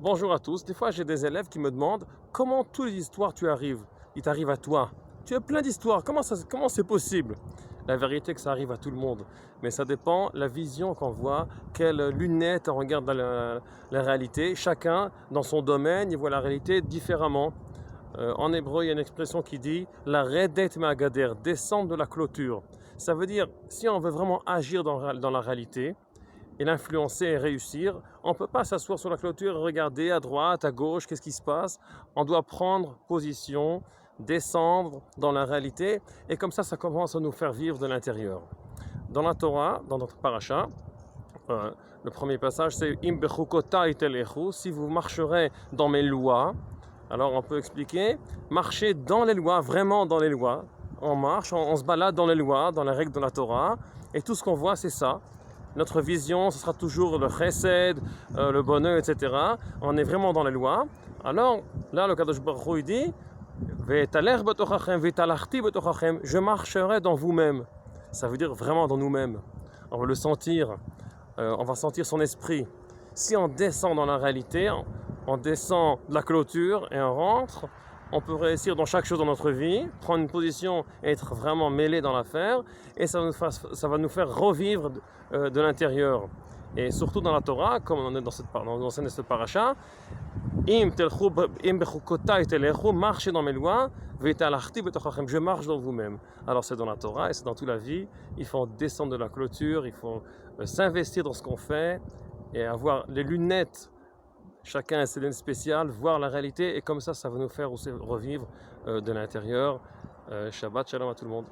Bonjour à tous. Des fois, j'ai des élèves qui me demandent comment toutes les histoires tu arrives. Il t'arrive à toi. Tu as plein d'histoires. Comment c'est possible? La vérité, que ça arrive à tout le monde. Mais ça dépend la vision qu'on voit, quelle lunette on regarde dans la réalité. Chacun, dans son domaine, il voit la réalité différemment. En hébreu, il y a une expression qui dit la redet ma'agader, descendre de la clôture. Ça veut dire, si on veut vraiment agir dans la réalité, et l'influencer et réussir, on ne peut pas s'asseoir sur la clôture et regarder à droite, à gauche, qu'est-ce qui se passe. On doit prendre position, descendre dans la réalité, et comme ça commence à nous faire vivre de l'intérieur. Dans la Torah, dans notre paracha, le premier passage c'est Im bechukotai telechu, si vous marcherez dans mes lois. Alors on peut expliquer, marcher dans les lois, vraiment dans les lois. On marche, on se balade dans les lois, dans les règles de la Torah, et tout ce qu'on voit c'est ça. Notre vision, ce sera toujours le chesed, le bonheur, etc. On est vraiment dans les lois. Alors, là, le Kadosh Baruch Hu, il dit je marcherai dans vous-même. Ça veut dire vraiment dans nous-mêmes. On va le sentir, on va sentir son esprit. Si on descend dans la réalité, on descend de la clôture et on rentre, on peut réussir dans chaque chose dans notre vie, prendre une position et être vraiment mêlé dans l'affaire, et ça va nous faire revivre de l'intérieur. Et surtout dans la Torah, comme on est dans cette paracha, marchez dans mes lois, je marche dans vous-même. Alors c'est dans la Torah et c'est dans toute la vie. Il faut descendre de la clôture, il faut s'investir dans ce qu'on fait et avoir les lunettes. Chacun a ses lunettes spéciales, voir la réalité, et comme ça va nous faire aussi revivre de l'intérieur. Shabbat shalom à tout le monde.